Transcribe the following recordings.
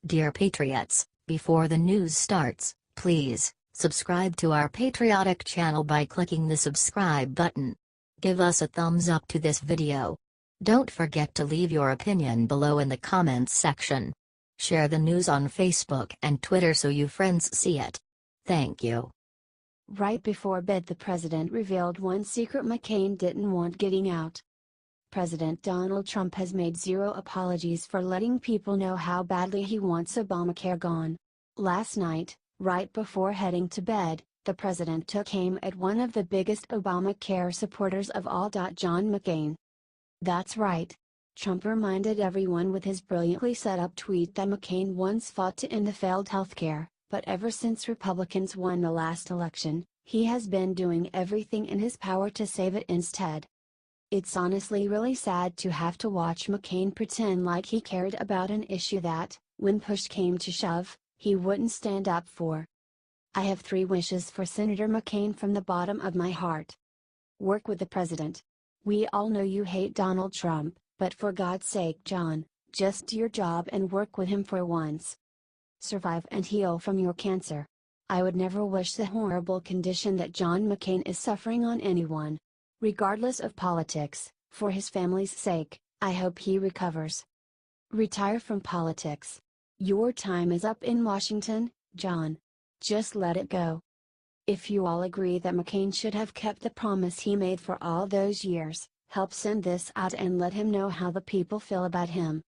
Dear Patriots, before the news starts, please subscribe to our patriotic channel by clicking the subscribe button. Give us a thumbs up to this video. Don't forget to leave your opinion below in the comments section. Share the news on Facebook and Twitter so your friends see it. Thank you. Right before bed, the president revealed one secret McCain didn't want getting out. President Donald Trump has made zero apologies for letting people know how badly he wants Obamacare gone. Last night, right before heading to bed, the president took aim at one of the biggest Obamacare supporters of all, John McCain. That's right. Trump reminded everyone with his brilliantly set up tweet that McCain once fought to end the failed healthcare, but ever since Republicans won the last election, he has been doing everything in his power to save it instead. It's honestly really sad to have to watch McCain pretend like he cared about an issue that, when push came to shove, he wouldn't stand up for. I have 3 wishes for Senator McCain from the bottom of my heart. Work with the president. We all know you hate Donald Trump, but for God's sake, John, just do your job and work with him for once. Survive and heal from your cancer. I would never wish the horrible condition that John McCain is suffering on anyone. Regardless of politics, for his family's sake, I hope he recovers. Retire from politics. Your time is up in Washington, John. Just let it go. If you all agree that McCain should have kept the promise he made for all those years, help send this out and let him know how the people feel about him.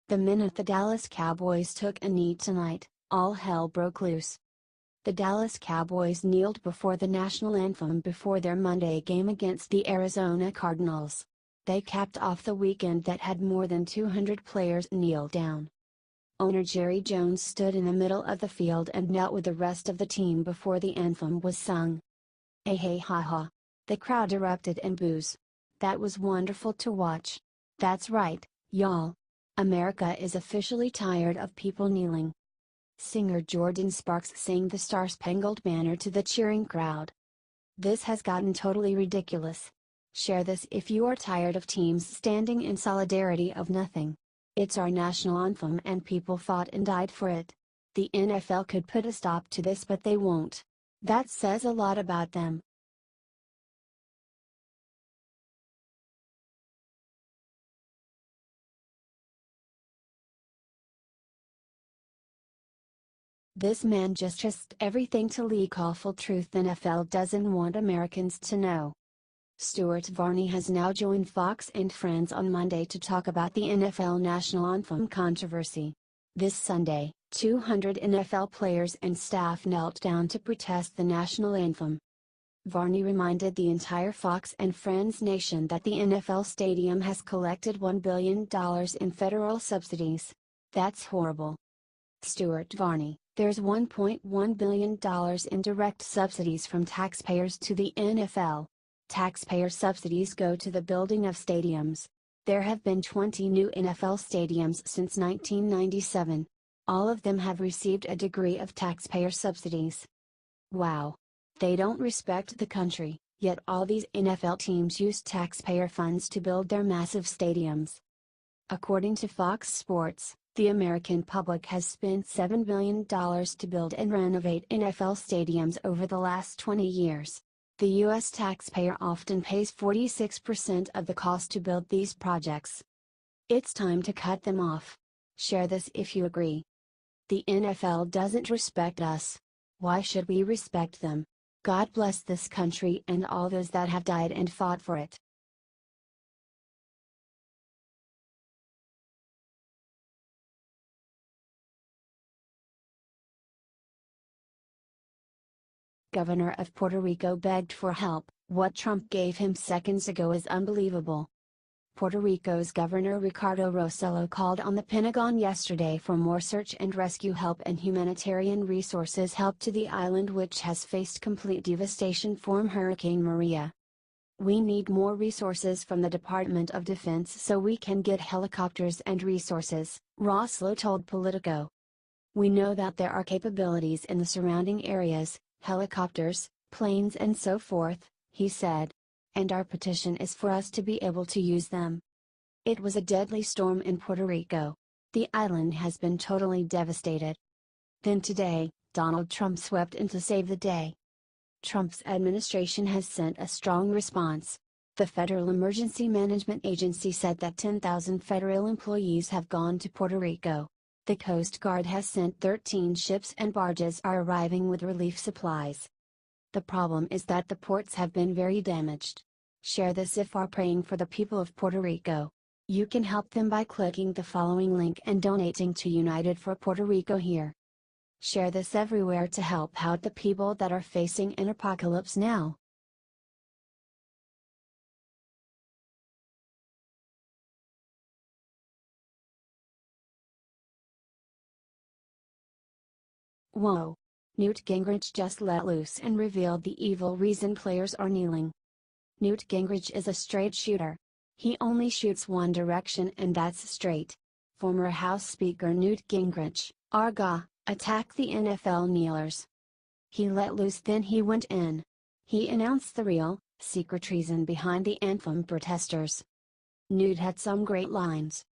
The minute the Dallas Cowboys took a knee tonight, all hell broke loose. The Dallas Cowboys kneeled before the national anthem before their Monday game against the Arizona Cardinals. They capped off the weekend that had more than 200 players kneel down. Owner Jerry Jones stood in the middle of the field and knelt with the rest of the team before the anthem was sung. Hey ha ha. The crowd erupted in boos. That was wonderful to watch. That's right, y'all. America is officially tired of people kneeling. Singer Jordan Sparks sang the Star-Spangled Banner to the cheering crowd. This has gotten totally ridiculous. Share this if you are tired of teams standing in solidarity of nothing. It's our national anthem and people fought and died for it. The NFL could put a stop to this, but they won't. That says a lot about them. This man just risked everything to leak awful truth the NFL doesn't want Americans to know. Stuart Varney has now joined Fox and Friends on Monday to talk about the NFL national anthem controversy. This Sunday, 200 NFL players and staff knelt down to protest the national anthem. Varney reminded the entire Fox and Friends nation that the NFL stadium has collected $1 billion in federal subsidies. That's horrible. Stuart Varney, there's $1.1 billion in direct subsidies from taxpayers to the NFL. Taxpayer subsidies go to the building of stadiums. There have been 20 new NFL stadiums since 1997. All of them have received a degree of taxpayer subsidies. Wow. They don't respect the country, yet all these NFL teams use taxpayer funds to build their massive stadiums. According to Fox Sports, the American public has spent $7 billion to build and renovate NFL stadiums over the last 20 years. The U.S. taxpayer often pays 46% of the cost to build these projects. It's time to cut them off. Share this if you agree. The NFL doesn't respect us. Why should we respect them? God bless this country and all those that have died and fought for it. Governor of Puerto Rico begged for help. What Trump gave him seconds ago is unbelievable. Puerto Rico's Governor Ricardo Rossello called on the Pentagon yesterday for more search and rescue help and humanitarian resources help to the island, which has faced complete devastation from Hurricane Maria. We need more resources from the Department of Defense so we can get helicopters and resources, Rossello told Politico. We know that there are capabilities in the surrounding areas, helicopters, planes and so forth, he said. And our petition is for us to be able to use them. It was a deadly storm in Puerto Rico. The island has been totally devastated. Then today, Donald Trump swept in to save the day. Trump's administration has sent a strong response. The Federal Emergency Management Agency said that 10,000 federal employees have gone to Puerto Rico. The Coast Guard has sent 13 ships and barges are arriving with relief supplies. The problem is that the ports have been very damaged. Share this if are praying for the people of Puerto Rico. You can help them by clicking the following link and donating to United for Puerto Rico here. Share this everywhere to help out the people that are facing an apocalypse now. Whoa! Newt Gingrich just let loose and revealed the evil reason players are kneeling. Newt Gingrich is a straight shooter. He only shoots one direction and that's straight. Former House Speaker Newt Gingrich, ARGA, attacked the NFL kneelers. He let loose, then he went in. He announced the real, secret reason behind the anthem protesters. Newt had some great lines.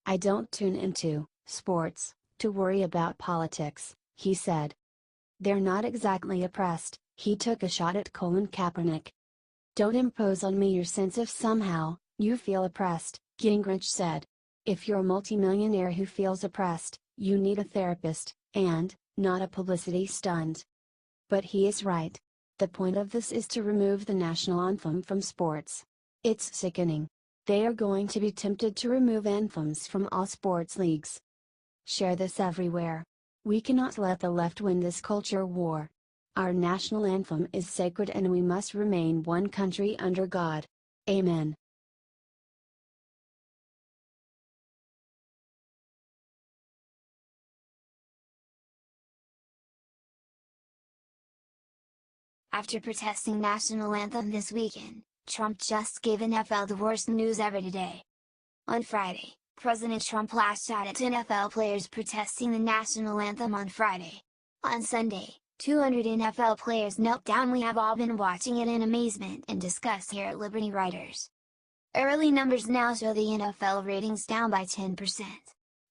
"I don't tune into sports to worry about politics," he said. "They're not exactly oppressed," he took a shot at Colin Kaepernick. "Don't impose on me your sense of somehow you feel oppressed," Gingrich said. "If you're a multimillionaire who feels oppressed, you need a therapist, and not a publicity stunt." But he is right. The point of this is to remove the national anthem from sports. It's sickening. They are going to be tempted to remove anthems from all sports leagues. Share this everywhere. We cannot let the left win this culture war. Our national anthem is sacred and we must remain one country under God. Amen. After protesting national anthem this weekend, Trump just gave NFL the worst news ever today. On Friday, President Trump lashed out at NFL players protesting the national anthem on Friday. On Sunday, 200 NFL players knelt down. We have all been watching it in amazement and disgust here at Liberty Writers. Early numbers now show the NFL ratings down by 10%.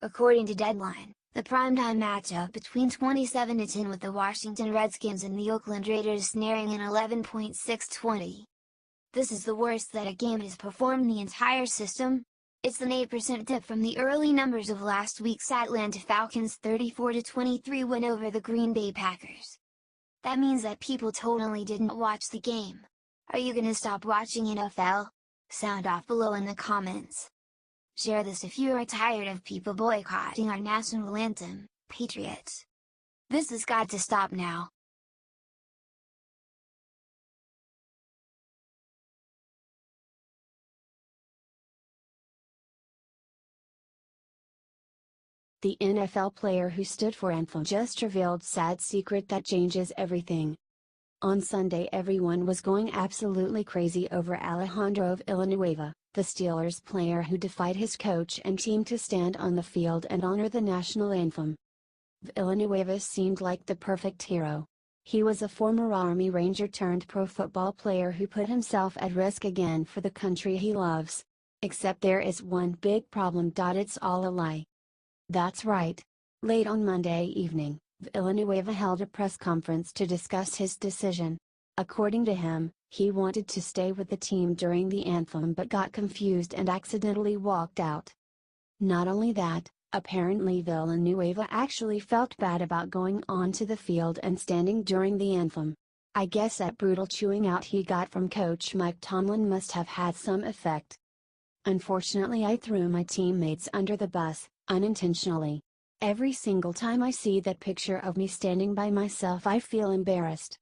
According to Deadline, the primetime matchup between 27-10 with the Washington Redskins and the Oakland Raiders snaring in 11.620. This is the worst that a game has performed in the entire system. It's an 8% dip from the early numbers of last week's Atlanta Falcons' 34-23 win over the Green Bay Packers. That means that people totally didn't watch the game. Are you gonna stop watching NFL? Sound off below in the comments. Share this if you are tired of people boycotting our national anthem, Patriots. This has got to stop now. The NFL player who stood for anthem just revealed sad secret that changes everything. On Sunday everyone was going absolutely crazy over Alejandro Villanueva, the Steelers player who defied his coach and team to stand on the field and honor the national anthem. Villanueva seemed like the perfect hero. He was a former Army Ranger turned pro football player who put himself at risk again for the country he loves. Except there is one big problem. It's all a lie. That's right. Late on Monday evening, Villanueva held a press conference to discuss his decision. According to him, he wanted to stay with the team during the anthem but got confused and accidentally walked out. Not only that, apparently Villanueva actually felt bad about going onto the field and standing during the anthem. I guess that brutal chewing out he got from Coach Mike Tomlin must have had some effect. "Unfortunately, I threw my teammates under the bus, unintentionally. Every single time I see that picture of me standing by myself I feel embarrassed."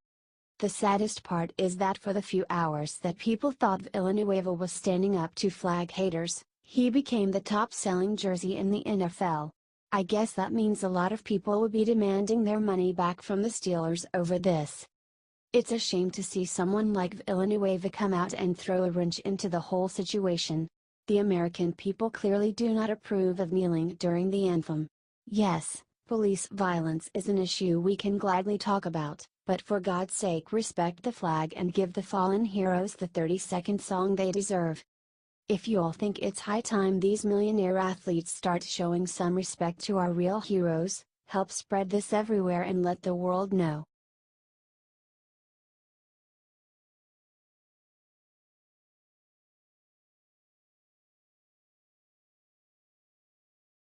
The saddest part is that for the few hours that people thought Villanueva was standing up to flag haters, he became the top-selling jersey in the NFL. I guess that means a lot of people will be demanding their money back from the Steelers over this. It's a shame to see someone like Villanueva come out and throw a wrench into the whole situation. The American people clearly do not approve of kneeling during the anthem. Yes, police violence is an issue we can gladly talk about, But for God's sake, respect the flag and give the fallen heroes the 30-second song they deserve. If you all think it's high time these millionaire athletes start showing some respect to our real heroes, help spread this everywhere and let the world know.